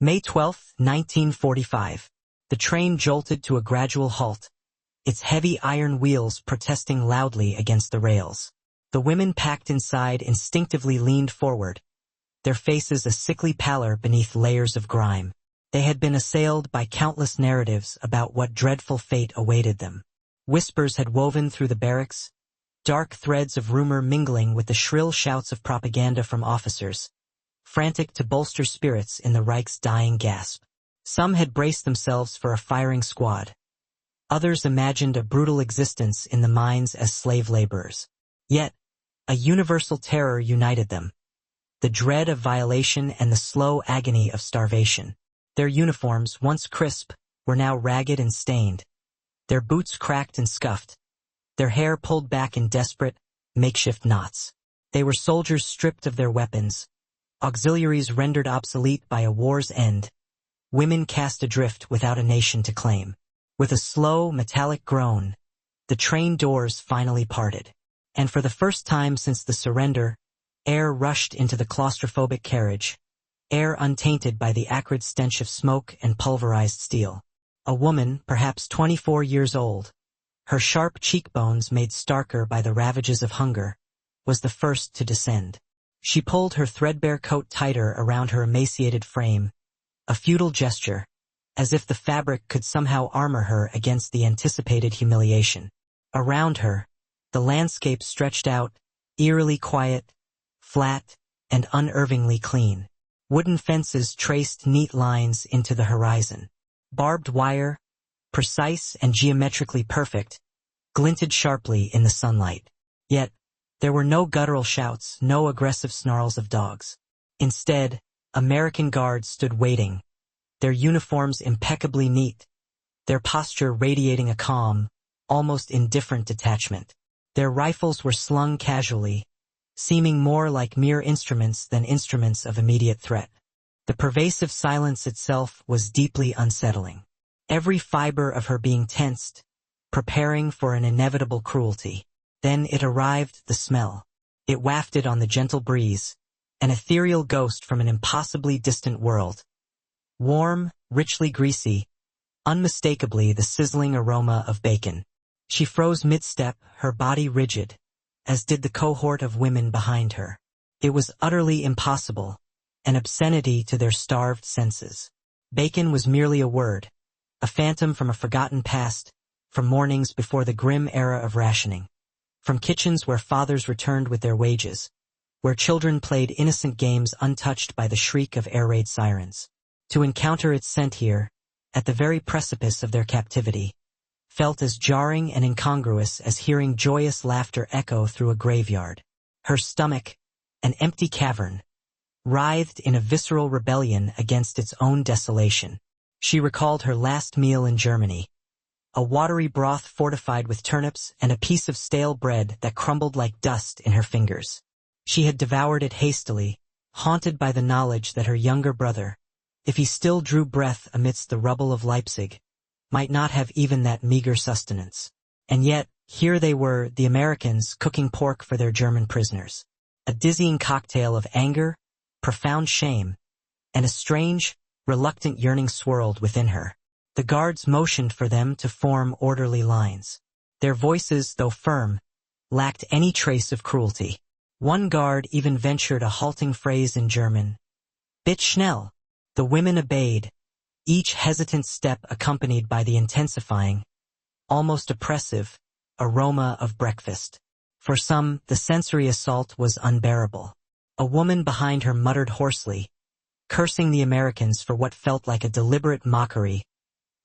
May 12, 1945. The train jolted to a gradual halt, its heavy iron wheels protesting loudly against the rails. The women packed inside instinctively leaned forward, their faces a sickly pallor beneath layers of grime. They had been assailed by countless narratives about what dreadful fate awaited them. Whispers had woven through the barracks, dark threads of rumor mingling with the shrill shouts of propaganda from officers, frantic to bolster spirits in the Reich's dying gasp. Some had braced themselves for a firing squad. Others imagined a brutal existence in the mines as slave laborers. Yet, a universal terror united them. The dread of violation and the slow agony of starvation. Their uniforms, once crisp, were now ragged and stained. Their boots cracked and scuffed. Their hair pulled back in desperate, makeshift knots. They were soldiers stripped of their weapons, auxiliaries rendered obsolete by a war's end, women cast adrift without a nation to claim. With a slow, metallic groan, the train doors finally parted. And for the first time since the surrender, air rushed into the claustrophobic carriage, air untainted by the acrid stench of smoke and pulverized steel. A woman, perhaps 24 years old, her sharp cheekbones made starker by the ravages of hunger, was the first to descend. She pulled her threadbare coat tighter around her emaciated frame, a futile gesture, as if the fabric could somehow armor her against the anticipated humiliation. Around her, the landscape stretched out, eerily quiet, flat, and unervingly clean. Wooden fences traced neat lines into the horizon. Barbed wire, precise and geometrically perfect, glinted sharply in the sunlight. Yet, there were no guttural shouts, no aggressive snarls of dogs. Instead, American guards stood waiting, their uniforms impeccably neat, their posture radiating a calm, almost indifferent detachment. Their rifles were slung casually, seeming more like mere instruments than instruments of immediate threat. The pervasive silence itself was deeply unsettling. Every fiber of her being tensed, preparing for an inevitable cruelty. Then it arrived, the smell. It wafted on the gentle breeze, an ethereal ghost from an impossibly distant world. Warm, richly greasy, unmistakably the sizzling aroma of bacon. She froze mid-step, her body rigid, as did the cohort of women behind her. It was utterly impossible, an obscenity to their starved senses. Bacon was merely a word, a phantom from a forgotten past, from mornings before the grim era of rationing, from kitchens where fathers returned with their wages, where children played innocent games untouched by the shriek of air raid sirens. To encounter its scent here, at the very precipice of their captivity, felt as jarring and incongruous as hearing joyous laughter echo through a graveyard. Her stomach, an empty cavern, writhed in a visceral rebellion against its own desolation. She recalled her last meal in Germany, a watery broth fortified with turnips and a piece of stale bread that crumbled like dust in her fingers. She had devoured it hastily, haunted by the knowledge that her younger brother, if he still drew breath amidst the rubble of Leipzig, might not have even that meager sustenance. And yet, here they were, the Americans, cooking pork for their German prisoners. A dizzying cocktail of anger, profound shame, and a strange, reluctant yearning swirled within her. The guards motioned for them to form orderly lines. Their voices, though firm, lacked any trace of cruelty. One guard even ventured a halting phrase in German. "Bitte schnell." The women obeyed, each hesitant step accompanied by the intensifying, almost oppressive, aroma of breakfast. For some, the sensory assault was unbearable. A woman behind her muttered hoarsely, cursing the Americans for what felt like a deliberate mockery,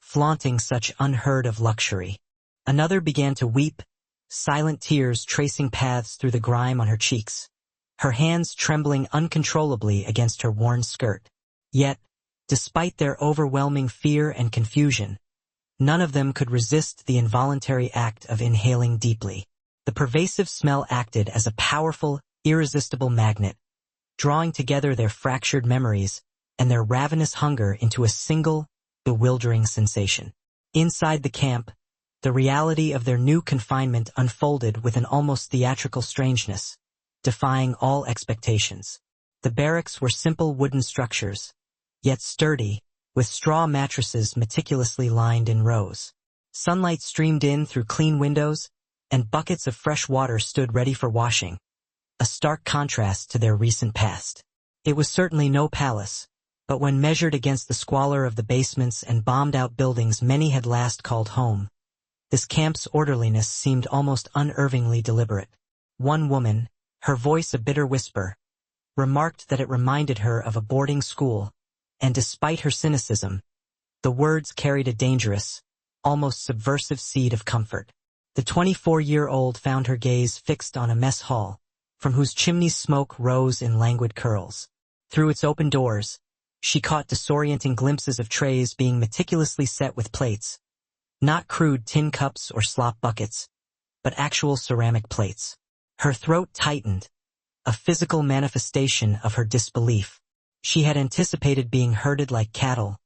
flaunting such unheard-of luxury. Another began to weep, silent tears tracing paths through the grime on her cheeks, her hands trembling uncontrollably against her worn skirt. Yet, despite their overwhelming fear and confusion, none of them could resist the involuntary act of inhaling deeply. The pervasive smell acted as a powerful, irresistible magnet, drawing together their fractured memories and their ravenous hunger into a single, bewildering sensation. Inside the camp, the reality of their new confinement unfolded with an almost theatrical strangeness, defying all expectations. The barracks were simple wooden structures, yet sturdy, with straw mattresses meticulously lined in rows. Sunlight streamed in through clean windows, and buckets of fresh water stood ready for washing, a stark contrast to their recent past. It was certainly no palace, but when measured against the squalor of the basements and bombed-out buildings many had last called home, this camp's orderliness seemed almost unnervingly deliberate. One woman, her voice a bitter whisper, remarked that it reminded her of a boarding school, and despite her cynicism, the words carried a dangerous, almost subversive seed of comfort. The 24-year-old found her gaze fixed on a mess hall, from whose chimney's smoke rose in languid curls. Through its open doors, she caught disorienting glimpses of trays being meticulously set with plates, not crude tin cups or slop buckets, but actual ceramic plates. Her throat tightened, a physical manifestation of her disbelief. She had anticipated being herded like cattle,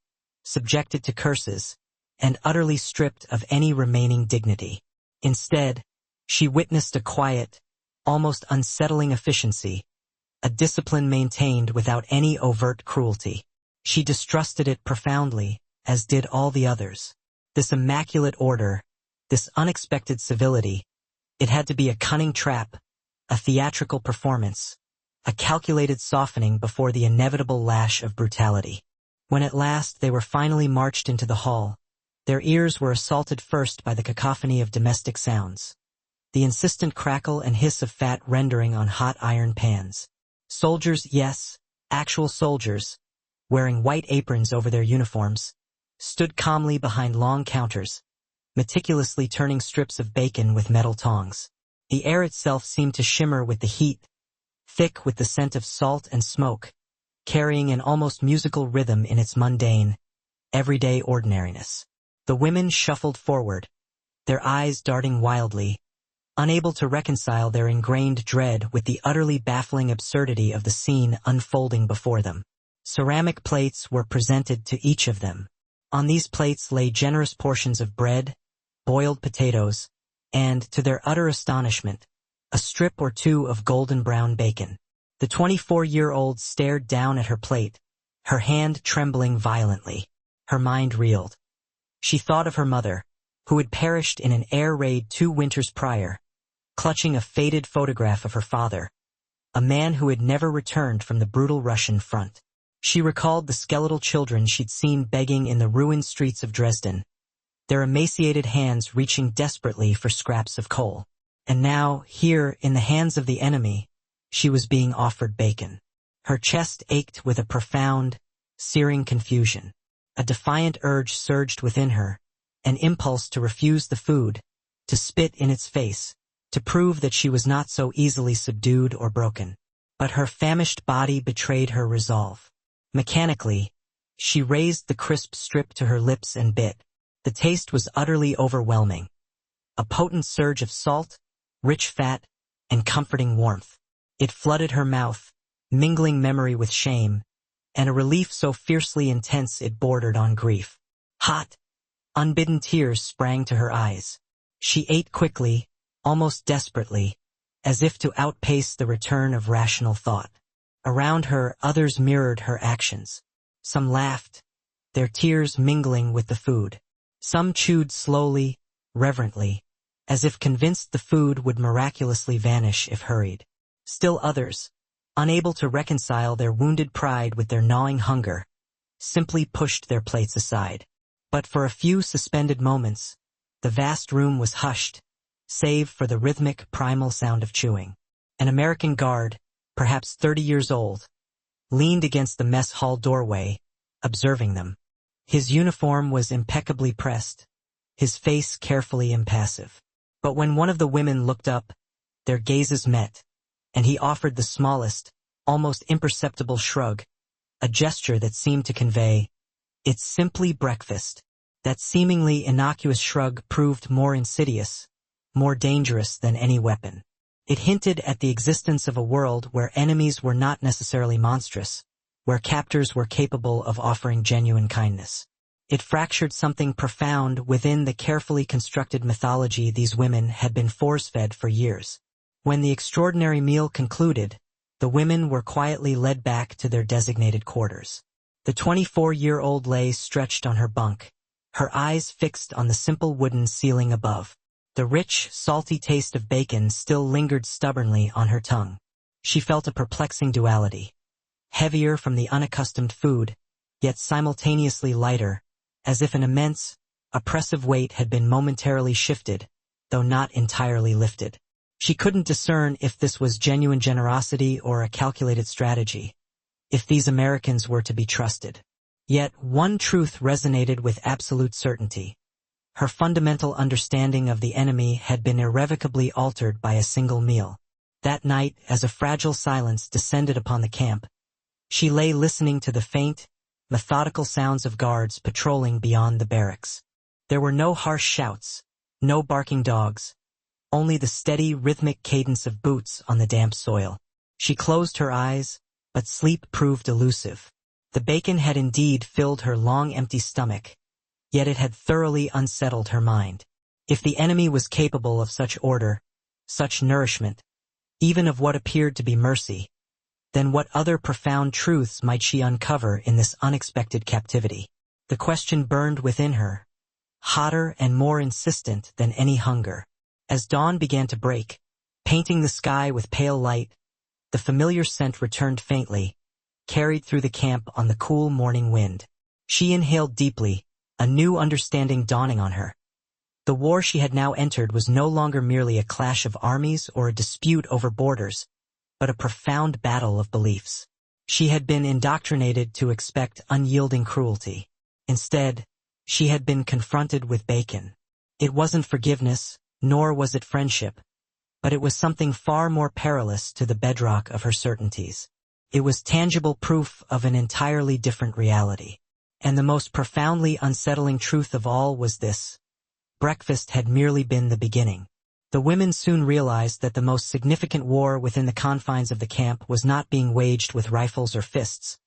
subjected to curses, and utterly stripped of any remaining dignity. Instead, she witnessed a quiet, almost unsettling efficiency, a discipline maintained without any overt cruelty. She distrusted it profoundly, as did all the others. This immaculate order, this unexpected civility, it had to be a cunning trap, a theatrical performance, a calculated softening before the inevitable lash of brutality. When at last they were finally marched into the hall, their ears were assaulted first by the cacophony of domestic sounds, the insistent crackle and hiss of fat rendering on hot iron pans. Soldiers, yes, actual soldiers, wearing white aprons over their uniforms, stood calmly behind long counters, meticulously turning strips of bacon with metal tongs. The air itself seemed to shimmer with the heat, thick with the scent of salt and smoke, carrying an almost musical rhythm in its mundane, everyday ordinariness. The women shuffled forward, their eyes darting wildly, unable to reconcile their ingrained dread with the utterly baffling absurdity of the scene unfolding before them. Ceramic plates were presented to each of them. On these plates lay generous portions of bread, boiled potatoes, and, to their utter astonishment, a strip or two of golden brown bacon. The 24-year-old stared down at her plate, her hand trembling violently. Her mind reeled. She thought of her mother, who had perished in an air raid 2 winters prior, clutching a faded photograph of her father, a man who had never returned from the brutal Russian front. She recalled the skeletal children she'd seen begging in the ruined streets of Dresden, their emaciated hands reaching desperately for scraps of coal. And now, here, in the hands of the enemy, she was being offered bacon. Her chest ached with a profound, searing confusion. A defiant urge surged within her, an impulse to refuse the food, to spit in its face, to prove that she was not so easily subdued or broken. But her famished body betrayed her resolve. Mechanically, she raised the crisp strip to her lips and bit. The taste was utterly overwhelming. A potent surge of salt, rich fat, and comforting warmth. It flooded her mouth, mingling memory with shame, and a relief so fiercely intense it bordered on grief. Hot, unbidden tears sprang to her eyes. She ate quickly, almost desperately, as if to outpace the return of rational thought. Around her, others mirrored her actions. Some laughed, their tears mingling with the food. Some chewed slowly, reverently, as if convinced the food would miraculously vanish if hurried. Still others, unable to reconcile their wounded pride with their gnawing hunger, simply pushed their plates aside. But for a few suspended moments, the vast room was hushed, save for the rhythmic, primal sound of chewing. An American guard, perhaps 30 years old, leaned against the mess hall doorway, observing them. His uniform was impeccably pressed, his face carefully impassive. But when one of the women looked up, their gazes met, and he offered the smallest, almost imperceptible shrug, a gesture that seemed to convey, "It's simply breakfast." That seemingly innocuous shrug proved more insidious, more dangerous than any weapon. It hinted at the existence of a world where enemies were not necessarily monstrous, where captors were capable of offering genuine kindness. It fractured something profound within the carefully constructed mythology these women had been force-fed for years. When the extraordinary meal concluded, the women were quietly led back to their designated quarters. The 24-year-old lay stretched on her bunk, her eyes fixed on the simple wooden ceiling above. The rich, salty taste of bacon still lingered stubbornly on her tongue. She felt a perplexing duality. Heavier from the unaccustomed food, yet simultaneously lighter, as if an immense, oppressive weight had been momentarily shifted, though not entirely lifted. She couldn't discern if this was genuine generosity or a calculated strategy, if these Americans were to be trusted. Yet one truth resonated with absolute certainty. Her fundamental understanding of the enemy had been irrevocably altered by a single meal. That night, as a fragile silence descended upon the camp, she lay listening to the faint, methodical sounds of guards patrolling beyond the barracks. There were no harsh shouts, no barking dogs, only the steady, rhythmic cadence of boots on the damp soil. She closed her eyes, but sleep proved elusive. The bacon had indeed filled her long empty stomach, yet it had thoroughly unsettled her mind. If the enemy was capable of such order, such nourishment, even of what appeared to be mercy, then what other profound truths might she uncover in this unexpected captivity? The question burned within her, hotter and more insistent than any hunger. As dawn began to break, painting the sky with pale light, the familiar scent returned faintly, carried through the camp on the cool morning wind. She inhaled deeply, a new understanding dawning on her. The war she had now entered was no longer merely a clash of armies or a dispute over borders, but a profound battle of beliefs. She had been indoctrinated to expect unyielding cruelty. Instead, she had been confronted with bacon. It wasn't forgiveness, nor was it friendship, but it was something far more perilous to the bedrock of her certainties. It was tangible proof of an entirely different reality. And the most profoundly unsettling truth of all was this: breakfast had merely been the beginning. The women soon realized that the most significant war within the confines of the camp was not being waged with rifles or fists,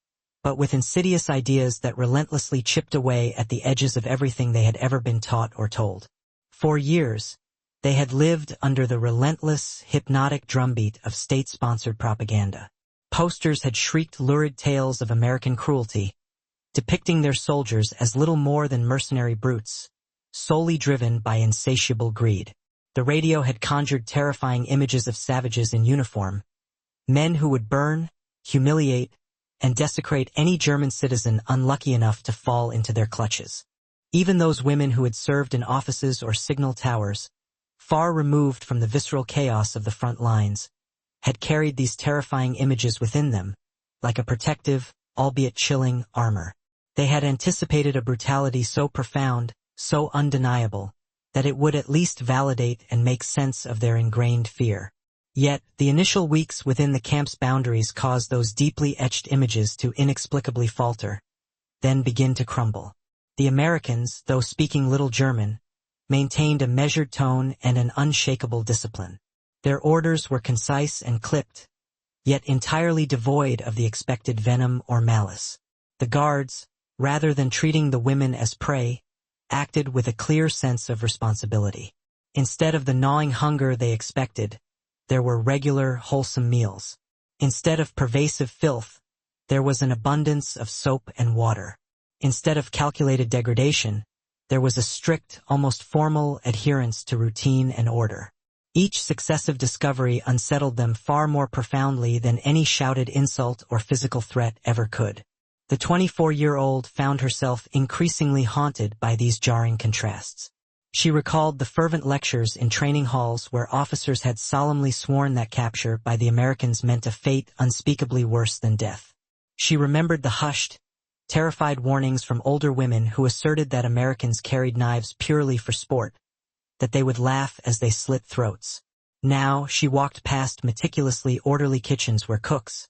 but with insidious ideas that relentlessly chipped away at the edges of everything they had ever been taught or told. For years, they had lived under the relentless, hypnotic drumbeat of state-sponsored propaganda. Posters had shrieked lurid tales of American cruelty, depicting their soldiers as little more than mercenary brutes, solely driven by insatiable greed. The radio had conjured terrifying images of savages in uniform, men who would burn, humiliate, and desecrate any German citizen unlucky enough to fall into their clutches. Even those women who had served in offices or signal towers, far removed from the visceral chaos of the front lines, had carried these terrifying images within them, like a protective, albeit chilling, armor. They had anticipated a brutality so profound, so undeniable, that it would at least validate and make sense of their ingrained fear. Yet, the initial weeks within the camp's boundaries caused those deeply etched images to inexplicably falter, then begin to crumble. The Americans, though speaking little German, maintained a measured tone and an unshakable discipline. Their orders were concise and clipped, yet entirely devoid of the expected venom or malice. The guards, rather than treating the women as prey, acted with a clear sense of responsibility. Instead of the gnawing hunger they expected, there were regular, wholesome meals. Instead of pervasive filth, there was an abundance of soap and water. Instead of calculated degradation, there was a strict, almost formal adherence to routine and order. Each successive discovery unsettled them far more profoundly than any shouted insult or physical threat ever could. The 24-year-old found herself increasingly haunted by these jarring contrasts. She recalled the fervent lectures in training halls where officers had solemnly sworn that capture by the Americans meant a fate unspeakably worse than death. She remembered the hushed, terrified warnings from older women who asserted that Americans carried knives purely for sport, that they would laugh as they slit throats. Now she walked past meticulously orderly kitchens where cooks,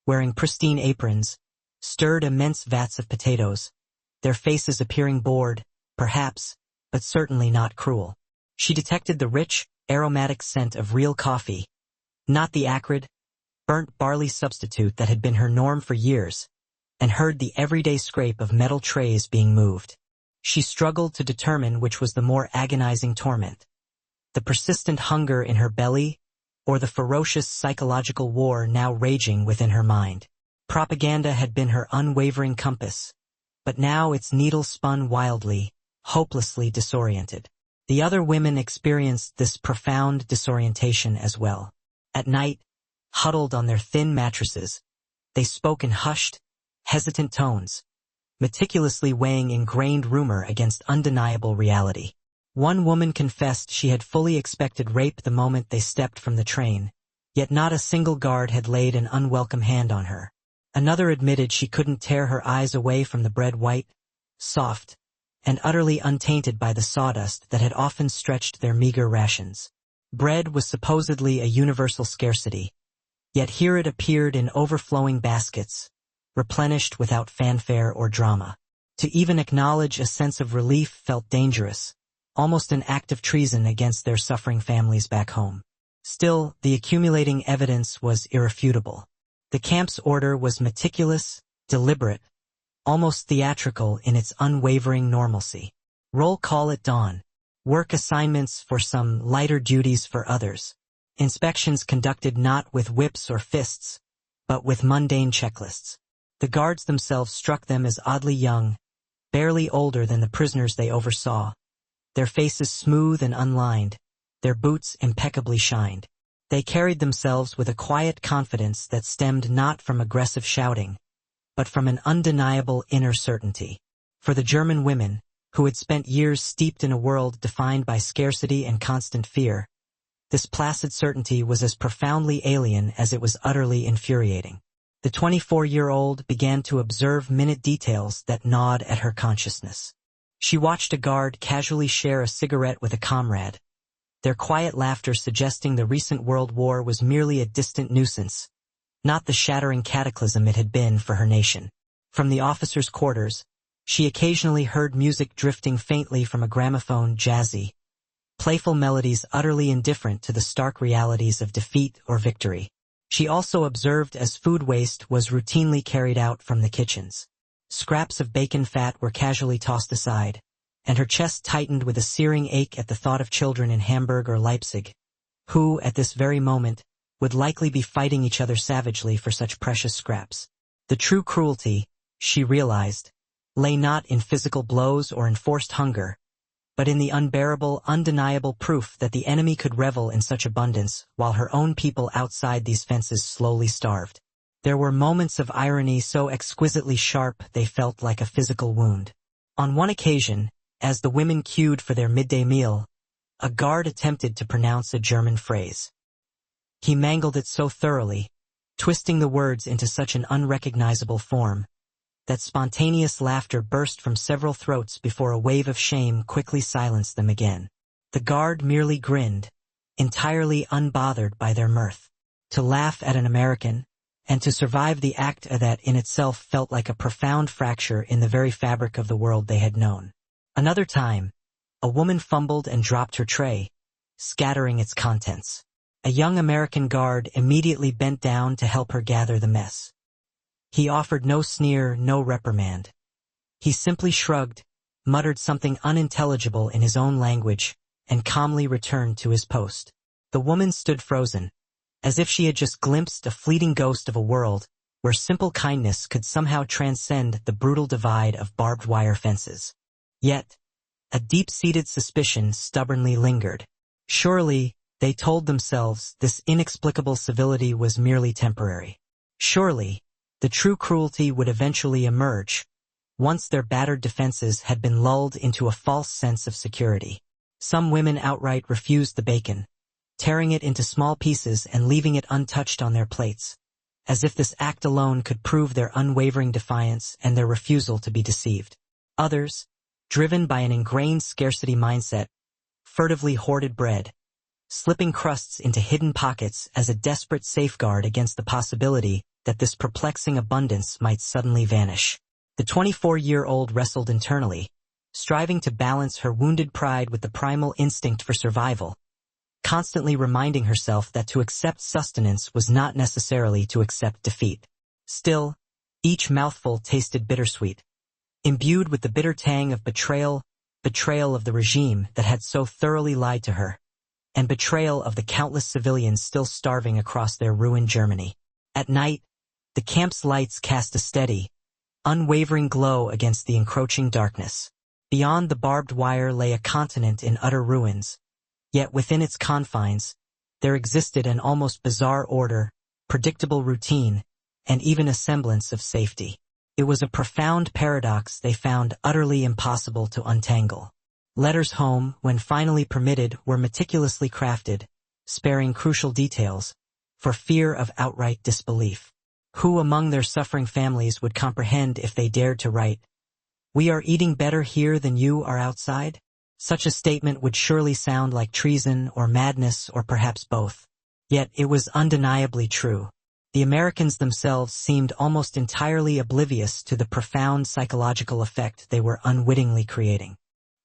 wearing pristine aprons, stirred immense vats of potatoes, their faces appearing bored, perhaps, but certainly not cruel. She detected the rich, aromatic scent of real coffee, not the acrid, burnt barley substitute that had been her norm for years, and heard the everyday scrape of metal trays being moved. She struggled to determine which was the more agonizing torment: the persistent hunger in her belly, or the ferocious psychological war now raging within her mind. Propaganda had been her unwavering compass, but now its needle spun wildly, hopelessly disoriented. The other women experienced this profound disorientation as well. At night, huddled on their thin mattresses, they spoke in hushed, hesitant tones, meticulously weighing ingrained rumor against undeniable reality. One woman confessed she had fully expected rape the moment they stepped from the train, yet not a single guard had laid an unwelcome hand on her. Another admitted she couldn't tear her eyes away from the bread white, soft, and utterly untainted by the sawdust that had often stretched their meager rations. Bread was supposedly a universal scarcity, yet here it appeared in overflowing baskets, replenished without fanfare or drama. To even acknowledge a sense of relief felt dangerous, almost an act of treason against their suffering families back home. Still, the accumulating evidence was irrefutable. The camp's order was meticulous, deliberate, almost theatrical in its unwavering normalcy. Roll call at dawn. Work assignments for some, lighter duties for others. Inspections conducted not with whips or fists, but with mundane checklists. The guards themselves struck them as oddly young, barely older than the prisoners they oversaw. Their faces smooth and unlined, their boots impeccably shined. They carried themselves with a quiet confidence that stemmed not from aggressive shouting, but from an undeniable inner certainty. For the German women, who had spent years steeped in a world defined by scarcity and constant fear, this placid certainty was as profoundly alien as it was utterly infuriating. The 24-year-old began to observe minute details that gnawed at her consciousness. She watched a guard casually share a cigarette with a comrade, their quiet laughter suggesting the recent World War was merely a distant nuisance, not the shattering cataclysm it had been for her nation. From the officers' quarters, she occasionally heard music drifting faintly from a gramophone, jazzy, playful melodies utterly indifferent to the stark realities of defeat or victory. She also observed as food waste was routinely carried out from the kitchens. Scraps of bacon fat were casually tossed aside, and her chest tightened with a searing ache at the thought of children in Hamburg or Leipzig, who, at this very moment, would likely be fighting each other savagely for such precious scraps. The true cruelty, she realized, lay not in physical blows or enforced hunger, but in the unbearable, undeniable proof that the enemy could revel in such abundance while her own people outside these fences slowly starved. There were moments of irony so exquisitely sharp they felt like a physical wound. On one occasion, as the women queued for their midday meal, a guard attempted to pronounce a German phrase. He mangled it so thoroughly, twisting the words into such an unrecognizable form, that spontaneous laughter burst from several throats before a wave of shame quickly silenced them again. The guard merely grinned, entirely unbothered by their mirth. To laugh at an American, and to survive the act that in itself felt like a profound fracture in the very fabric of the world they had known. Another time, a woman fumbled and dropped her tray, scattering its contents. A young American guard immediately bent down to help her gather the mess. He offered no sneer, no reprimand. He simply shrugged, muttered something unintelligible in his own language, and calmly returned to his post. The woman stood frozen, as if she had just glimpsed a fleeting ghost of a world where simple kindness could somehow transcend the brutal divide of barbed wire fences. Yet, a deep-seated suspicion stubbornly lingered. Surely, they told themselves, this inexplicable civility was merely temporary. Surely, the true cruelty would eventually emerge, once their battered defenses had been lulled into a false sense of security. Some women outright refused the bacon, tearing it into small pieces and leaving it untouched on their plates, as if this act alone could prove their unwavering defiance and their refusal to be deceived. Others, driven by an ingrained scarcity mindset, furtively hoarded bread, slipping crusts into hidden pockets as a desperate safeguard against the possibility that this perplexing abundance might suddenly vanish. The 24-year-old wrestled internally, striving to balance her wounded pride with the primal instinct for survival, constantly reminding herself that to accept sustenance was not necessarily to accept defeat. Still, each mouthful tasted bittersweet, imbued with the bitter tang of betrayal of the regime that had so thoroughly lied to her, and betrayal of the countless civilians still starving across their ruined Germany. At night, The camp's lights cast a steady, unwavering glow against the encroaching darkness. Beyond the barbed wire lay a continent in utter ruins, yet within its confines, there existed an almost bizarre order, predictable routine, and even a semblance of safety. It was a profound paradox they found utterly impossible to untangle. Letters home, when finally permitted, were meticulously crafted, sparing crucial details, for fear of outright disbelief. Who among their suffering families would comprehend if they dared to write, "We are eating better here than you are outside"? Such a statement would surely sound like treason or madness or perhaps both. Yet it was undeniably true. The Americans themselves seemed almost entirely oblivious to the profound psychological effect they were unwittingly creating.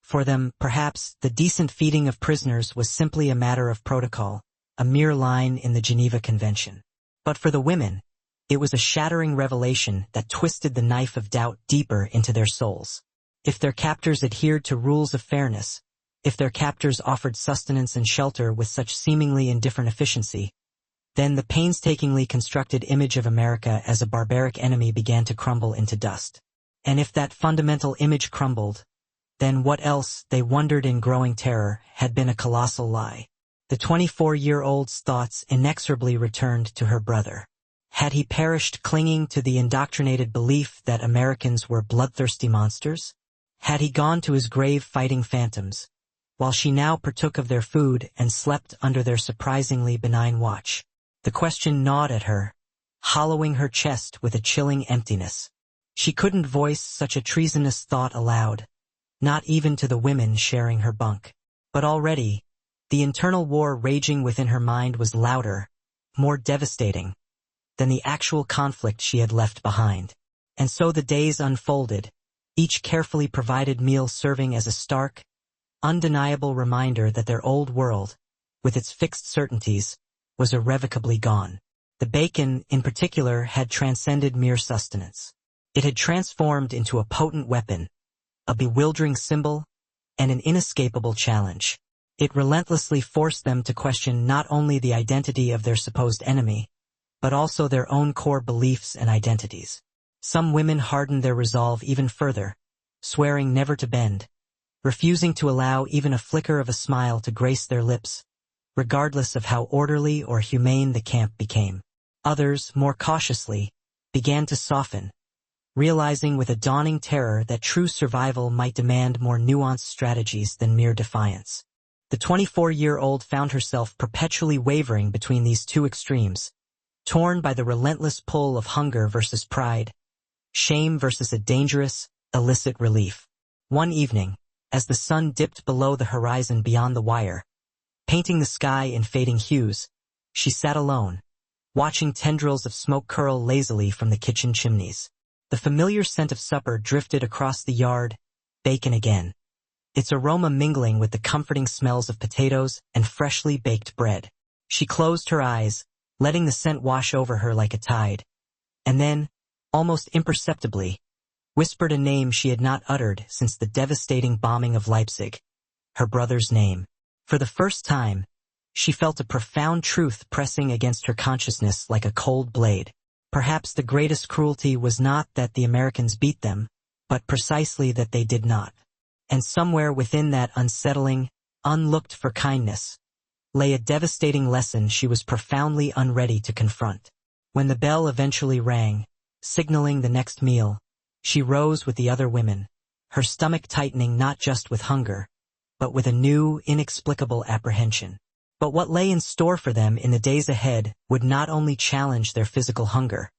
For them, perhaps, the decent feeding of prisoners was simply a matter of protocol, a mere line in the Geneva Convention. But for the women, it was a shattering revelation that twisted the knife of doubt deeper into their souls. If their captors adhered to rules of fairness, if their captors offered sustenance and shelter with such seemingly indifferent efficiency, then the painstakingly constructed image of America as a barbaric enemy began to crumble into dust. And if that fundamental image crumbled, then what else, they wondered in growing terror, had been a colossal lie? The 24-year-old's thoughts inexorably returned to her brother. Had he perished clinging to the indoctrinated belief that Americans were bloodthirsty monsters? Had he gone to his grave fighting phantoms, while she now partook of their food and slept under their surprisingly benign watch? The question gnawed at her, hollowing her chest with a chilling emptiness. She couldn't voice such a treasonous thought aloud, not even to the women sharing her bunk. But already, the internal war raging within her mind was louder, more devastating, than the actual conflict she had left behind. And so the days unfolded, each carefully provided meal serving as a stark, undeniable reminder that their old world, with its fixed certainties, was irrevocably gone. The bacon, in particular, had transcended mere sustenance. It had transformed into a potent weapon, a bewildering symbol, and an inescapable challenge. It relentlessly forced them to question not only the identity of their supposed enemy, but also their own core beliefs and identities. Some women hardened their resolve even further, swearing never to bend, refusing to allow even a flicker of a smile to grace their lips, regardless of how orderly or humane the camp became. Others, more cautiously, began to soften, realizing with a dawning terror that true survival might demand more nuanced strategies than mere defiance. The 24-year-old found herself perpetually wavering between these two extremes, torn by the relentless pull of hunger versus pride, shame versus a dangerous, illicit relief. One evening, as the sun dipped below the horizon beyond the wire, painting the sky in fading hues, she sat alone, watching tendrils of smoke curl lazily from the kitchen chimneys. The familiar scent of supper drifted across the yard, bacon again, its aroma mingling with the comforting smells of potatoes and freshly baked bread. She closed her eyes, letting the scent wash over her like a tide, and then, almost imperceptibly, whispered a name she had not uttered since the devastating bombing of Leipzig, her brother's name. For the first time, she felt a profound truth pressing against her consciousness like a cold blade. Perhaps the greatest cruelty was not that the Americans beat them, but precisely that they did not. And somewhere within that unsettling, unlooked-for kindness, lay a devastating lesson she was profoundly unready to confront. When the bell eventually rang, signaling the next meal, she rose with the other women, her stomach tightening not just with hunger, but with a new, inexplicable apprehension. But what lay in store for them in the days ahead would not only challenge their physical hunger,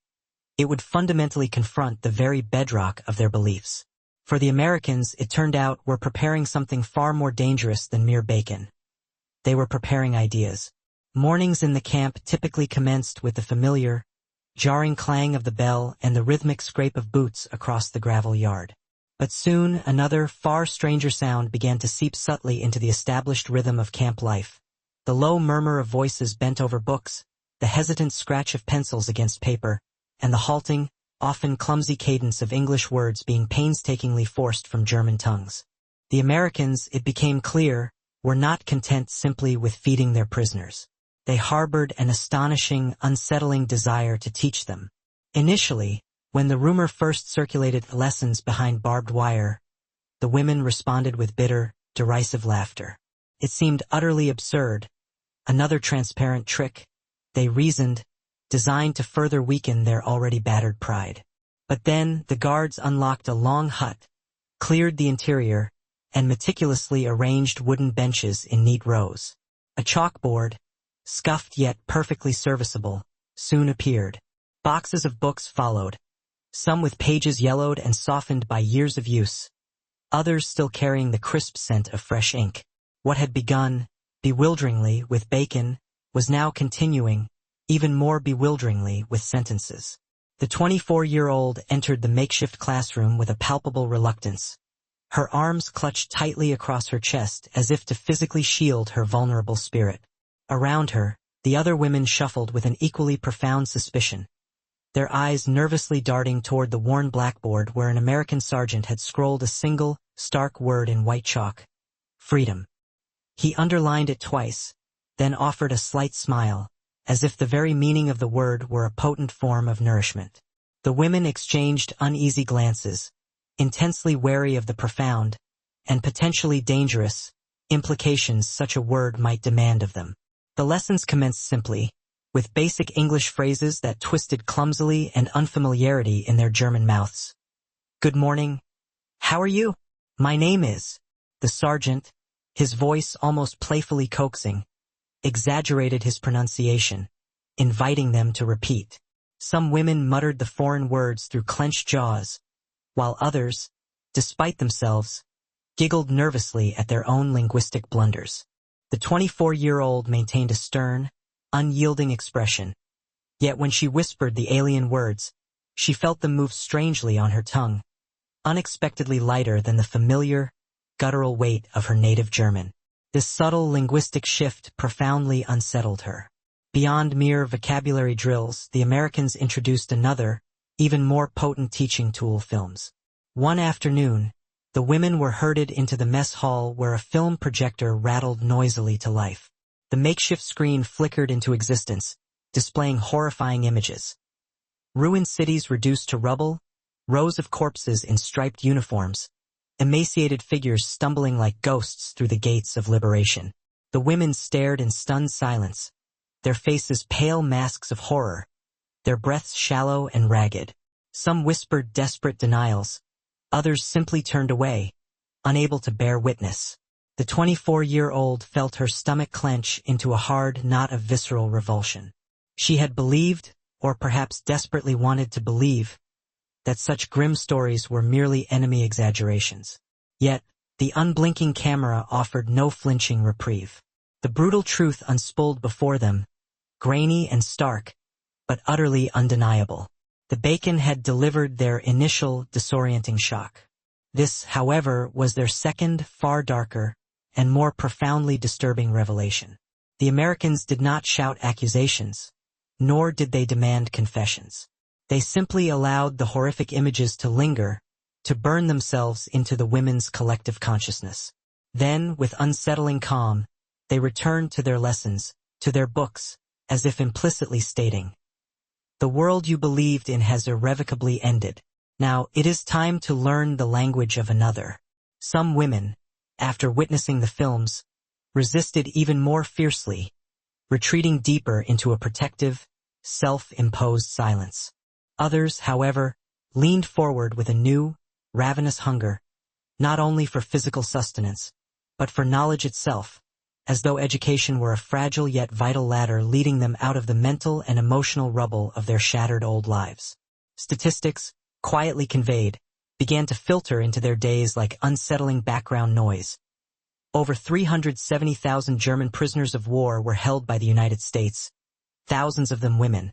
it would fundamentally confront the very bedrock of their beliefs. For the Americans, it turned out, were preparing something far more dangerous than mere bacon. They were preparing ideas. Mornings in the camp typically commenced with the familiar, jarring clang of the bell and the rhythmic scrape of boots across the gravel yard. But soon another, far stranger sound began to seep subtly into the established rhythm of camp life. The low murmur of voices bent over books, the hesitant scratch of pencils against paper, and the halting, often clumsy cadence of English words being painstakingly forced from German tongues. The Americans, it became clear, were not content simply with feeding their prisoners. They harbored an astonishing, unsettling desire to teach them. Initially, when the rumor first circulated lessons behind barbed wire, the women responded with bitter, derisive laughter. It seemed utterly absurd. Another transparent trick, they reasoned, designed to further weaken their already battered pride. But then the guards unlocked a long hut, cleared the interior, and meticulously arranged wooden benches in neat rows. A chalkboard, scuffed yet perfectly serviceable, soon appeared. Boxes of books followed, some with pages yellowed and softened by years of use, others still carrying the crisp scent of fresh ink. What had begun, bewilderingly, with bacon, was now continuing, even more bewilderingly, with sentences. The 24-year-old entered the makeshift classroom with a palpable reluctance. Her arms clutched tightly across her chest as if to physically shield her vulnerable spirit. Around her, the other women shuffled with an equally profound suspicion, their eyes nervously darting toward the worn blackboard where an American sergeant had scrolled a single, stark word in white chalk: freedom. He underlined it twice, then offered a slight smile, as if the very meaning of the word were a potent form of nourishment. The women exchanged uneasy glances, intensely wary of the profound, and potentially dangerous, implications such a word might demand of them. The lessons commenced simply, with basic English phrases that twisted clumsily and unfamiliarity in their German mouths. Good morning. How are you? My name is. The sergeant, his voice almost playfully coaxing, exaggerated his pronunciation, inviting them to repeat. Some women muttered the foreign words through clenched jaws, while others, despite themselves, giggled nervously at their own linguistic blunders. The 24-year-old maintained a stern, unyielding expression, yet when she whispered the alien words, she felt them move strangely on her tongue, unexpectedly lighter than the familiar, guttural weight of her native German. This subtle linguistic shift profoundly unsettled her. Beyond mere vocabulary drills, the Americans introduced another, even more potent teaching tool: films. One afternoon, the women were herded into the mess hall where a film projector rattled noisily to life. The makeshift screen flickered into existence, displaying horrifying images. Ruined cities reduced to rubble, rows of corpses in striped uniforms, emaciated figures stumbling like ghosts through the gates of liberation. The women stared in stunned silence, their faces pale masks of horror, their breaths shallow and ragged. Some whispered desperate denials, others simply turned away, unable to bear witness. The 24-year-old felt her stomach clench into a hard knot of visceral revulsion. She had believed, or perhaps desperately wanted to believe, that such grim stories were merely enemy exaggerations. Yet, the unblinking camera offered no flinching reprieve. The brutal truth unspooled before them, grainy and stark, but utterly undeniable. The bacon had delivered their initial disorienting shock. This, however, was their second, far darker, and more profoundly disturbing revelation. The Americans did not shout accusations, nor did they demand confessions. They simply allowed the horrific images to linger, to burn themselves into the women's collective consciousness. Then, with unsettling calm, they returned to their lessons, to their books, as if implicitly stating, "The world you believed in has irrevocably ended. Now it is time to learn the language of another." Some women, after witnessing the films, resisted even more fiercely, retreating deeper into a protective, self-imposed silence. Others, however, leaned forward with a new, ravenous hunger, not only for physical sustenance, but for knowledge itself, as though education were a fragile yet vital ladder leading them out of the mental and emotional rubble of their shattered old lives. Statistics, quietly conveyed, began to filter into their days like unsettling background noise. Over 370,000 German prisoners of war were held by the United States, thousands of them women,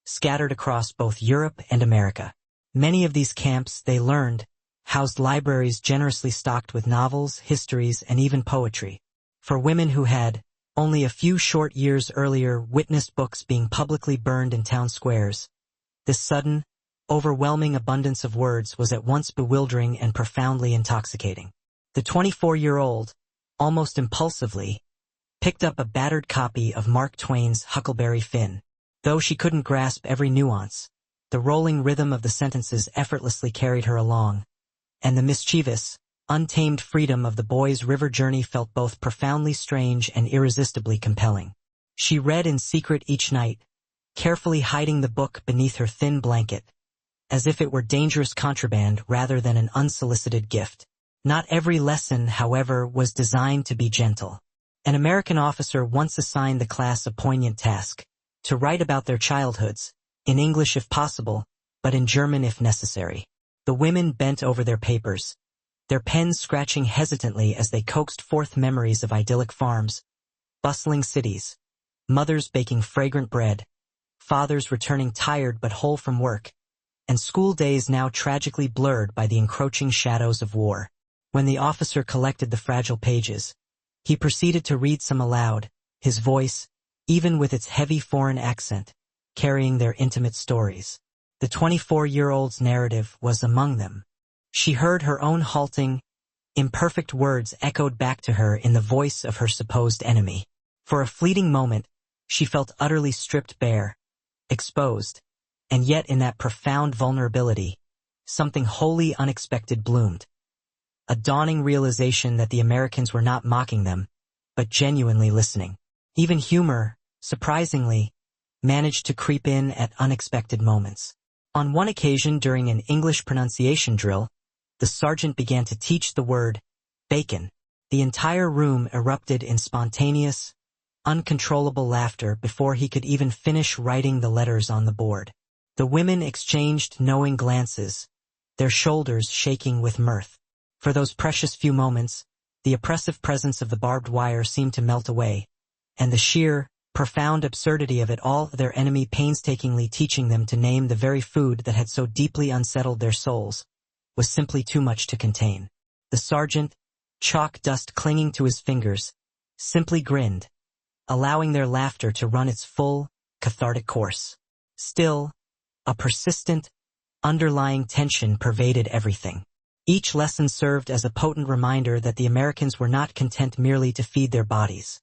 scattered across both Europe and America. Many of these camps, they learned, housed libraries generously stocked with novels, histories, and even poetry. For women who had, only a few short years earlier, witnessed books being publicly burned in town squares, this sudden, overwhelming abundance of words was at once bewildering and profoundly intoxicating. The 24-year-old, almost impulsively, picked up a battered copy of Mark Twain's Huckleberry Finn. Though she couldn't grasp every nuance, The rolling rhythm of the sentences effortlessly carried her along, and the mischievous, untamed freedom of the boy's river journey felt both profoundly strange and irresistibly compelling. She read in secret each night, carefully hiding the book beneath her thin blanket, as if it were dangerous contraband rather than an unsolicited gift. Not every lesson, however, was designed to be gentle. An American officer once assigned the class a poignant task: to write about their childhoods, in English if possible, but in German if necessary. The women bent over their papers, their pens scratching hesitantly as they coaxed forth memories of idyllic farms, bustling cities, mothers baking fragrant bread, fathers returning tired but whole from work, and school days now tragically blurred by the encroaching shadows of war. When the officer collected the fragile pages, he proceeded to read some aloud, his voice, even with its heavy foreign accent, carrying their intimate stories. The 24-year-old's narrative was among them. She heard her own halting, imperfect words echoed back to her in the voice of her supposed enemy. For a fleeting moment, she felt utterly stripped bare, exposed, and yet in that profound vulnerability, something wholly unexpected bloomed. A dawning realization that the Americans were not mocking them, but genuinely listening. Even humor, surprisingly, managed to creep in at unexpected moments. On one occasion during an English pronunciation drill, the sergeant began to teach the word bacon. The entire room erupted in spontaneous, uncontrollable laughter before he could even finish writing the letters on the board. The women exchanged knowing glances, their shoulders shaking with mirth. For those precious few moments, the oppressive presence of the barbed wire seemed to melt away, and the sheer, profound absurdity of it all, their enemy painstakingly teaching them to name the very food that had so deeply unsettled their souls, was simply too much to contain. The sergeant, chalk dust clinging to his fingers, simply grinned, allowing their laughter to run its full, cathartic course. Still, a persistent, underlying tension pervaded everything. Each lesson served as a potent reminder that the Americans were not content merely to feed their bodies.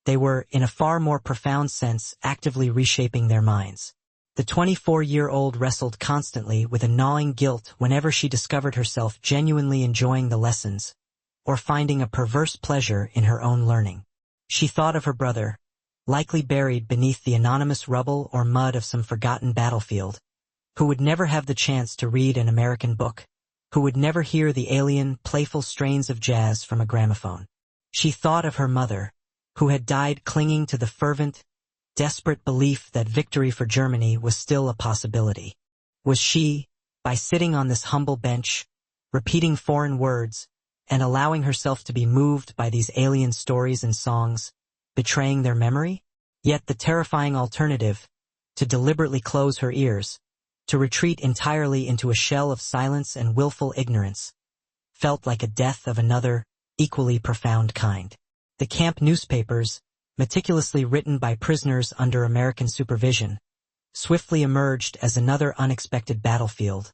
They were, in a far more profound sense, actively reshaping their minds. The 24-year-old wrestled constantly with a gnawing guilt whenever she discovered herself genuinely enjoying the lessons, or finding a perverse pleasure in her own learning. She thought of her brother, likely buried beneath the anonymous rubble or mud of some forgotten battlefield, who would never have the chance to read an American book, who would never hear the alien, playful strains of jazz from a gramophone. She thought of her mother, who had died clinging to the fervent, desperate belief that victory for Germany was still a possibility. Was she, by sitting on this humble bench, repeating foreign words, and allowing herself to be moved by these alien stories and songs, betraying their memory? Yet the terrifying alternative, to deliberately close her ears, to retreat entirely into a shell of silence and willful ignorance, felt like a death of another, equally profound kind. The camp newspapers, meticulously written by prisoners under American supervision, swiftly emerged as another unexpected battlefield,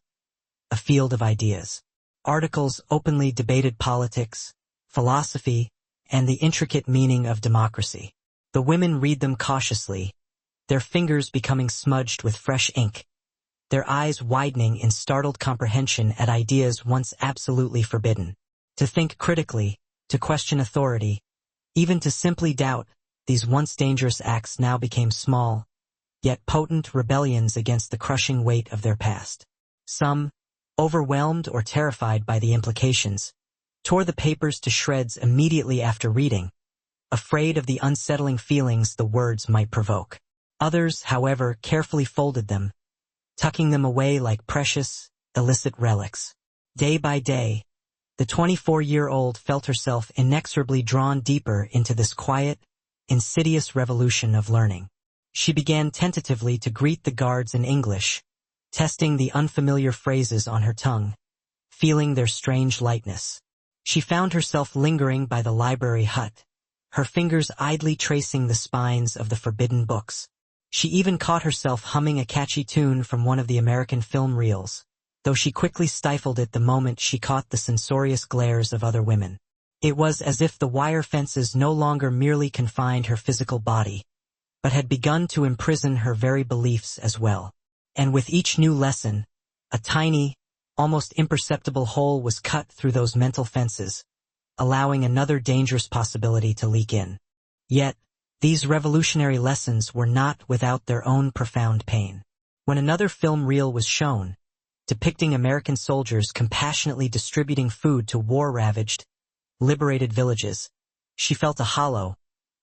a field of ideas. Articles openly debated politics, philosophy, and the intricate meaning of democracy. The women read them cautiously, their fingers becoming smudged with fresh ink, their eyes widening in startled comprehension at ideas once absolutely forbidden. To think critically, to question authority, even to simply doubt, these once dangerous acts now became small, yet potent rebellions against the crushing weight of their past. Some, overwhelmed or terrified by the implications, tore the papers to shreds immediately after reading, afraid of the unsettling feelings the words might provoke. Others, however, carefully folded them, tucking them away like precious, illicit relics. Day by day, the 24-year-old felt herself inexorably drawn deeper into this quiet, insidious revolution of learning. She began tentatively to greet the guards in English, testing the unfamiliar phrases on her tongue, feeling their strange lightness. She found herself lingering by the library hut, her fingers idly tracing the spines of the forbidden books. She even caught herself humming a catchy tune from one of the American film reels, though she quickly stifled it the moment she caught the censorious glares of other women. It was as if the wire fences no longer merely confined her physical body, but had begun to imprison her very beliefs as well. And with each new lesson, a tiny, almost imperceptible hole was cut through those mental fences, allowing another dangerous possibility to leak in. Yet, these revolutionary lessons were not without their own profound pain. When another film reel was shown, depicting American soldiers compassionately distributing food to war-ravaged, liberated villages, she felt a hollow,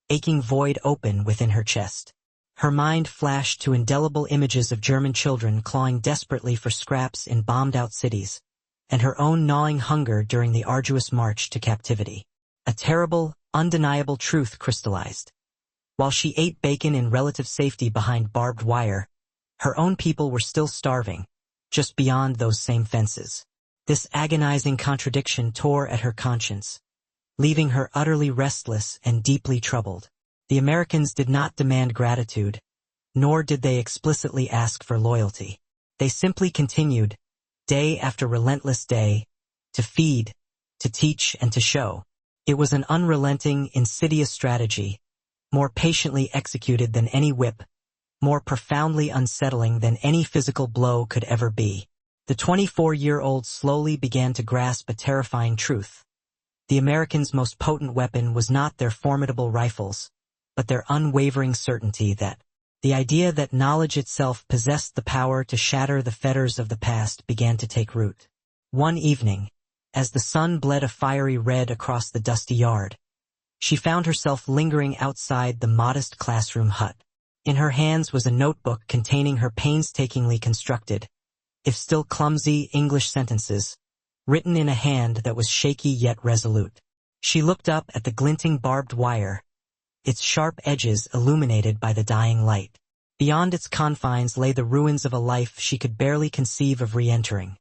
aching void open within her chest. Her mind flashed to indelible images of German children clawing desperately for scraps in bombed-out cities, and her own gnawing hunger during the arduous march to captivity. A terrible, undeniable truth crystallized. While she ate bacon in relative safety behind barbed wire, her own people were still starving, just beyond those same fences. This agonizing contradiction tore at her conscience, leaving her utterly restless and deeply troubled. The Americans did not demand gratitude, nor did they explicitly ask for loyalty. They simply continued, day after relentless day, to feed, to teach, and to show. It was an unrelenting, insidious strategy, more patiently executed than any whip, more profoundly unsettling than any physical blow could ever be. The 24-year-old slowly began to grasp a terrifying truth. The Americans' most potent weapon was not their formidable rifles, but their unwavering certainty that the idea that knowledge itself possessed the power to shatter the fetters of the past began to take root. One evening, as the sun bled a fiery red across the dusty yard, she found herself lingering outside the modest classroom hut. In her hands was a notebook containing her painstakingly constructed, if still clumsy, English sentences, written in a hand that was shaky yet resolute. She looked up at the glinting barbed wire, its sharp edges illuminated by the dying light. Beyond its confines lay the ruins of a life she could barely conceive of re-entering.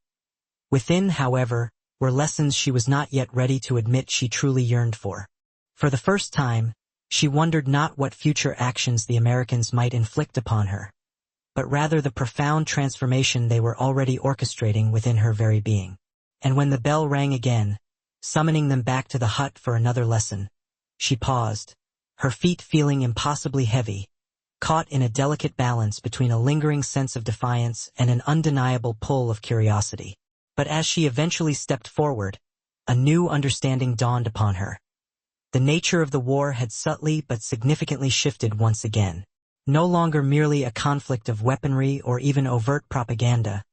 Within, however, were lessons she was not yet ready to admit she truly yearned for. For the first time, she wondered not what future actions the Americans might inflict upon her, but rather the profound transformation they were already orchestrating within her very being. And when the bell rang again, summoning them back to the hut for another lesson, she paused, her feet feeling impossibly heavy, caught in a delicate balance between a lingering sense of defiance and an undeniable pull of curiosity. But as she eventually stepped forward, a new understanding dawned upon her. The nature of the war had subtly but significantly shifted once again. No longer merely a conflict of weaponry or even overt propaganda,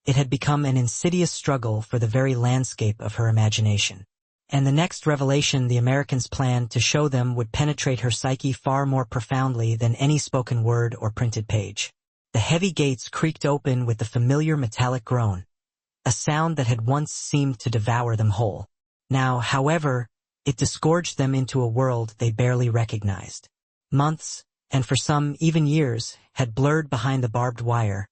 it had become an insidious struggle for the very landscape of her imagination. And the next revelation the Americans planned to show them would penetrate her psyche far more profoundly than any spoken word or printed page. The heavy gates creaked open with the familiar metallic groan, a sound that had once seemed to devour them whole. Now, however, it disgorged them into a world they barely recognized. Months, and for some even years, had blurred behind the barbed wire,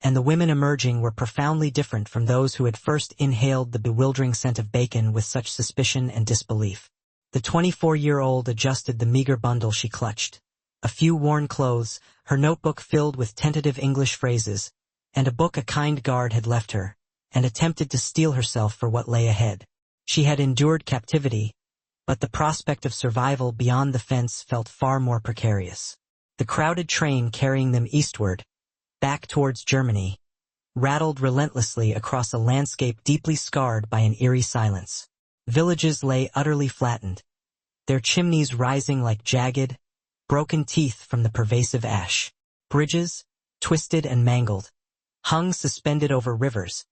and the women emerging were profoundly different from those who had first inhaled the bewildering scent of bacon with such suspicion and disbelief. The 24-year-old adjusted the meager bundle she clutched. A few worn clothes, her notebook filled with tentative English phrases, and a book a kind guard had left her, and attempted to steel herself for what lay ahead. She had endured captivity, but the prospect of survival beyond the fence felt far more precarious. The crowded train carrying them eastward, back towards Germany, rattled relentlessly across a landscape deeply scarred by an eerie silence. Villages lay utterly flattened, their chimneys rising like jagged, broken teeth from the pervasive ash. Bridges, twisted and mangled, hung suspended over rivers,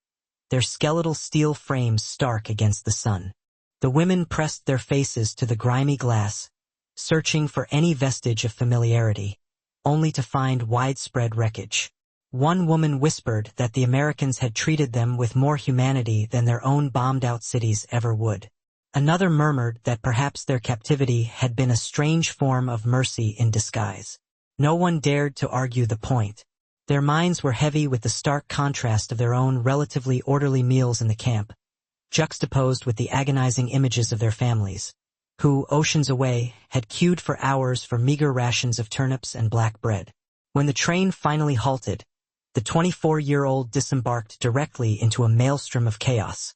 their skeletal steel frames stark against the sun. The women pressed their faces to the grimy glass, searching for any vestige of familiarity, only to find widespread wreckage. One woman whispered that the Americans had treated them with more humanity than their own bombed-out cities ever would. Another murmured that perhaps their captivity had been a strange form of mercy in disguise. No one dared to argue the point. Their minds were heavy with the stark contrast of their own relatively orderly meals in the camp, juxtaposed with the agonizing images of their families, who, oceans away, had queued for hours for meager rations of turnips and black bread. When the train finally halted, the 24-year-old disembarked directly into a maelstrom of chaos.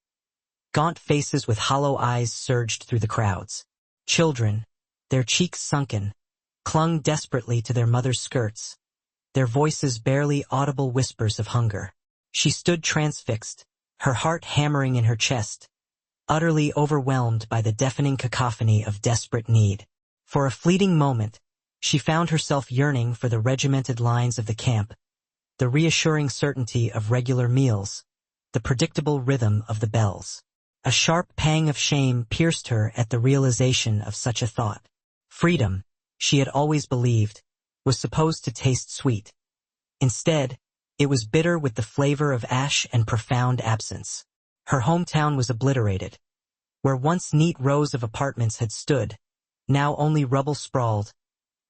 Gaunt faces with hollow eyes surged through the crowds. Children, their cheeks sunken, clung desperately to their mother's skirts, their voices barely audible whispers of hunger. She stood transfixed, her heart hammering in her chest, utterly overwhelmed by the deafening cacophony of desperate need. For a fleeting moment, she found herself yearning for the regimented lines of the camp, the reassuring certainty of regular meals, the predictable rhythm of the bells. A sharp pang of shame pierced her at the realization of such a thought. Freedom, she had always believed, was supposed to taste sweet. Instead, it was bitter with the flavor of ash and profound absence. Her hometown was obliterated. Where once neat rows of apartments had stood, now only rubble sprawled,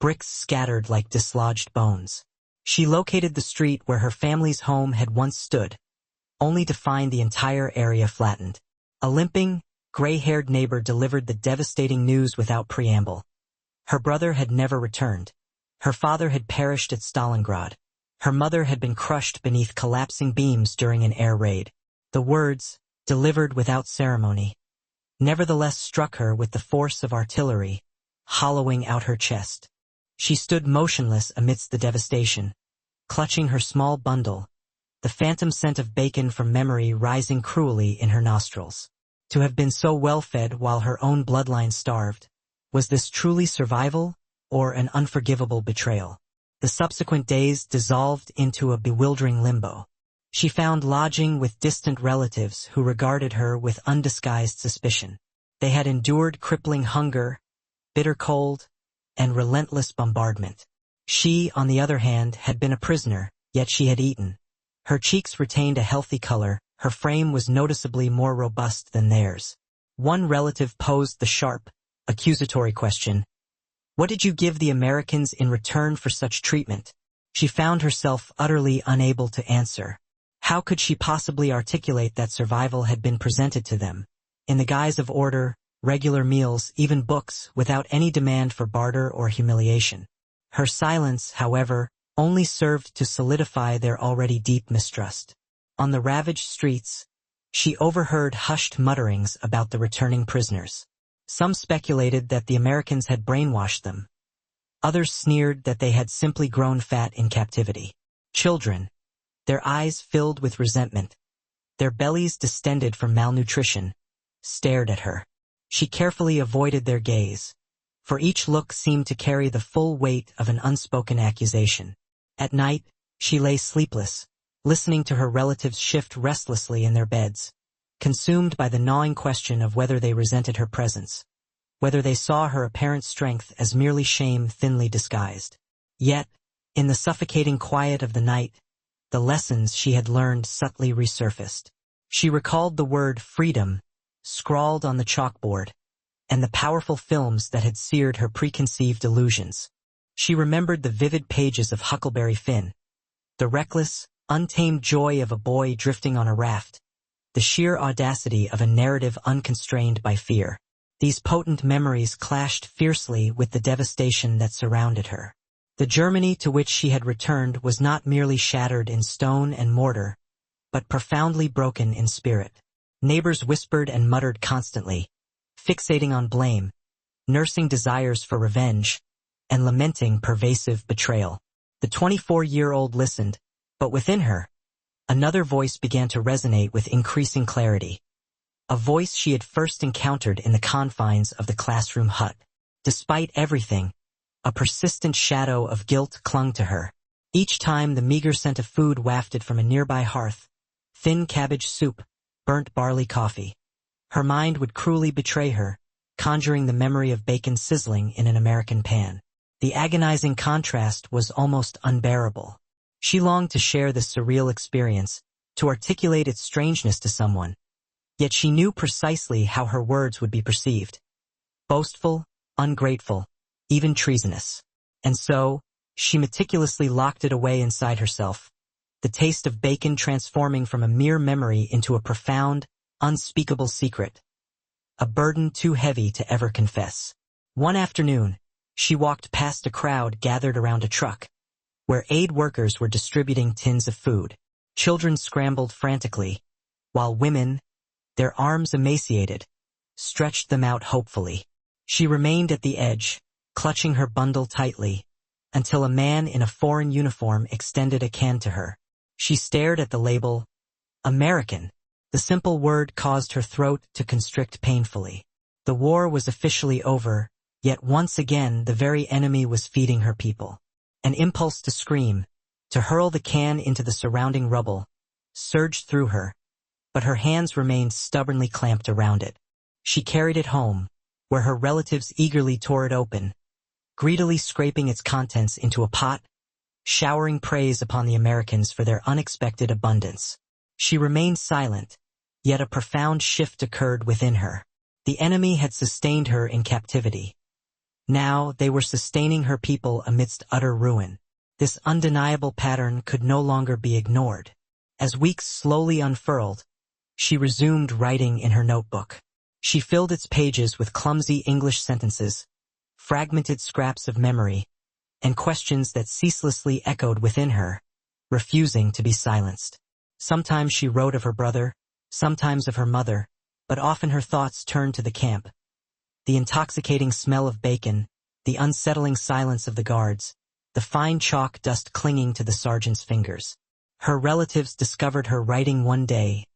bricks scattered like dislodged bones. She located the street where her family's home had once stood, only to find the entire area flattened. A limping, gray-haired neighbor delivered the devastating news without preamble. Her brother had never returned. Her father had perished at Stalingrad. Her mother had been crushed beneath collapsing beams during an air raid. The words, delivered without ceremony, nevertheless struck her with the force of artillery, hollowing out her chest. She stood motionless amidst the devastation, clutching her small bundle, the phantom scent of bacon from memory rising cruelly in her nostrils. To have been so well-fed while her own bloodline starved, was this truly survival or an unforgivable betrayal? The subsequent days dissolved into a bewildering limbo. She found lodging with distant relatives who regarded her with undisguised suspicion. They had endured crippling hunger, bitter cold, and relentless bombardment. She, on the other hand, had been a prisoner, yet she had eaten. Her cheeks retained a healthy color, her frame was noticeably more robust than theirs. One relative posed the sharp, accusatory question, "What did you give the Americans in return for such treatment?" She found herself utterly unable to answer. How could she possibly articulate that survival had been presented to them, in the guise of order, regular meals, even books, without any demand for barter or humiliation? Her silence, however, only served to solidify their already deep mistrust. On the ravaged streets, she overheard hushed mutterings about the returning prisoners. Some speculated that the Americans had brainwashed them. Others sneered that they had simply grown fat in captivity. Children, their eyes filled with resentment, their bellies distended from malnutrition, stared at her. She carefully avoided their gaze, for each look seemed to carry the full weight of an unspoken accusation. At night, she lay sleepless, listening to her relatives shift restlessly in their beds, consumed by the gnawing question of whether they resented her presence, whether they saw her apparent strength as merely shame thinly disguised. Yet, in the suffocating quiet of the night, the lessons she had learned subtly resurfaced. She recalled the word freedom, scrawled on the chalkboard, and the powerful films that had seared her preconceived illusions. She remembered the vivid pages of Huckleberry Finn, the reckless, untamed joy of a boy drifting on a raft, the sheer audacity of a narrative unconstrained by fear. These potent memories clashed fiercely with the devastation that surrounded her. The Germany to which she had returned was not merely shattered in stone and mortar, but profoundly broken in spirit. Neighbors whispered and muttered constantly, fixating on blame, nursing desires for revenge, and lamenting pervasive betrayal. The 24-year-old listened, but within her, another voice began to resonate with increasing clarity. A voice she had first encountered in the confines of the classroom hut. Despite everything, a persistent shadow of guilt clung to her. Each time the meager scent of food wafted from a nearby hearth, thin cabbage soup, burnt barley coffee, her mind would cruelly betray her, conjuring the memory of bacon sizzling in an American pan. The agonizing contrast was almost unbearable. She longed to share this surreal experience, to articulate its strangeness to someone. Yet she knew precisely how her words would be perceived. Boastful, ungrateful, even treasonous. And so, she meticulously locked it away inside herself, the taste of bacon transforming from a mere memory into a profound, unspeakable secret. A burden too heavy to ever confess. One afternoon, she walked past a crowd gathered around a truck, where aid workers were distributing tins of food. Children scrambled frantically, while women, their arms emaciated, stretched them out hopefully. She remained at the edge, clutching her bundle tightly, until a man in a foreign uniform extended a can to her. She stared at the label, American. The simple word caused her throat to constrict painfully. The war was officially over, yet once again the very enemy was feeding her people. An impulse to scream, to hurl the can into the surrounding rubble, surged through her, but her hands remained stubbornly clamped around it. She carried it home, where her relatives eagerly tore it open, greedily scraping its contents into a pot, showering praise upon the Americans for their unexpected abundance. She remained silent, yet a profound shift occurred within her. The enemy had sustained her in captivity. Now they were sustaining her people amidst utter ruin. This undeniable pattern could no longer be ignored. As weeks slowly unfurled, she resumed writing in her notebook. She filled its pages with clumsy English sentences, fragmented scraps of memory, and questions that ceaselessly echoed within her, refusing to be silenced. Sometimes she wrote of her brother, sometimes of her mother, but often her thoughts turned to the camp. The intoxicating smell of bacon, the unsettling silence of the guards, the fine chalk dust clinging to the sergeant's fingers. Her relatives discovered her writing one day,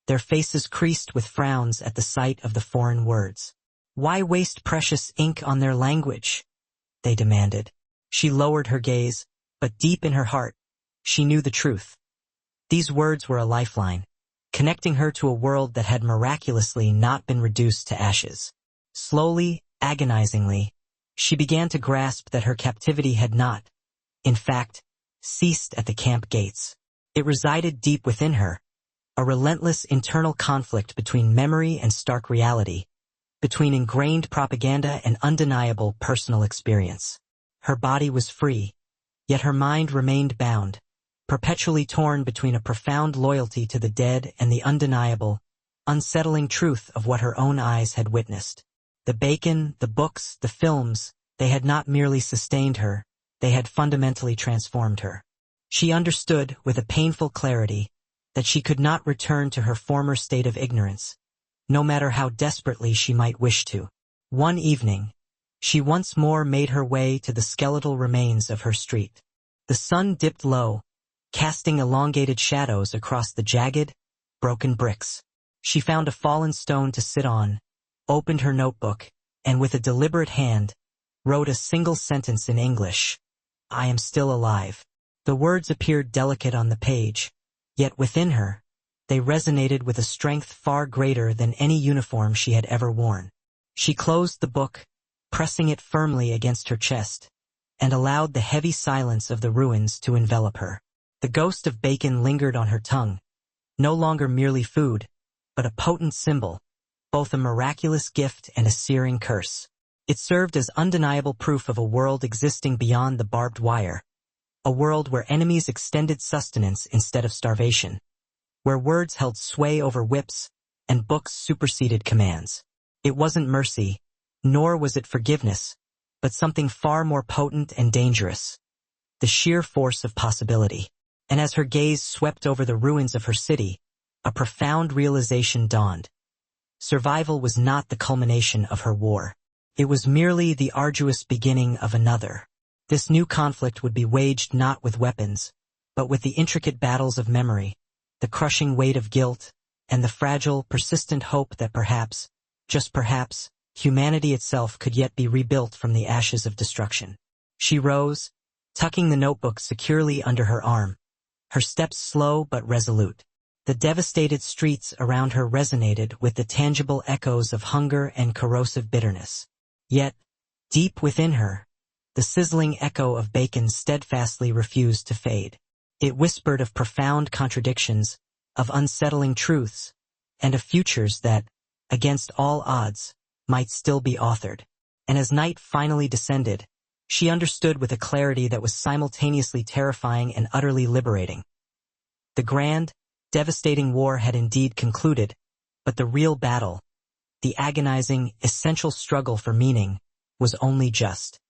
their faces creased with frowns at the sight of the foreign words. Why waste precious ink on their language? They demanded. She lowered her gaze, but deep in her heart, she knew the truth. These words were a lifeline, connecting her to a world that had miraculously not been reduced to ashes. Slowly, agonizingly, she began to grasp that her captivity had not, in fact, ceased at the camp gates. It resided deep within her, a relentless internal conflict between memory and stark reality, between ingrained propaganda and undeniable personal experience. Her body was free, yet her mind remained bound, perpetually torn between a profound loyalty to the dead and the undeniable, unsettling truth of what her own eyes had witnessed. The bacon, the books, the films, they had not merely sustained her, they had fundamentally transformed her. She understood, with a painful clarity, that she could not return to her former state of ignorance, no matter how desperately she might wish to. One evening, she once more made her way to the skeletal remains of her street. The sun dipped low, casting elongated shadows across the jagged, broken bricks. She found a fallen stone to sit on, opened her notebook, and with a deliberate hand, wrote a single sentence in English. I am still alive. The words appeared delicate on the page, yet within her, they resonated with a strength far greater than any uniform she had ever worn. She closed the book, pressing it firmly against her chest, and allowed the heavy silence of the ruins to envelop her. The ghost of bacon lingered on her tongue, no longer merely food, but a potent symbol, both a miraculous gift and a searing curse. It served as undeniable proof of a world existing beyond the barbed wire, a world where enemies extended sustenance instead of starvation, where words held sway over whips and books superseded commands. It wasn't mercy, nor was it forgiveness, but something far more potent and dangerous, the sheer force of possibility. And as her gaze swept over the ruins of her city, a profound realization dawned. Survival was not the culmination of her war. It was merely the arduous beginning of another. This new conflict would be waged not with weapons, but with the intricate battles of memory, the crushing weight of guilt, and the fragile, persistent hope that perhaps, just perhaps, humanity itself could yet be rebuilt from the ashes of destruction. She rose, tucking the notebook securely under her arm, her steps slow but resolute. The devastated streets around her resonated with the tangible echoes of hunger and corrosive bitterness. Yet, deep within her, the sizzling echo of bacon steadfastly refused to fade. It whispered of profound contradictions, of unsettling truths, and of futures that, against all odds, might still be authored. And as night finally descended, she understood with a clarity that was simultaneously terrifying and utterly liberating. The grand, devastating war had indeed concluded, but the real battle, the agonizing, essential struggle for meaning, was only just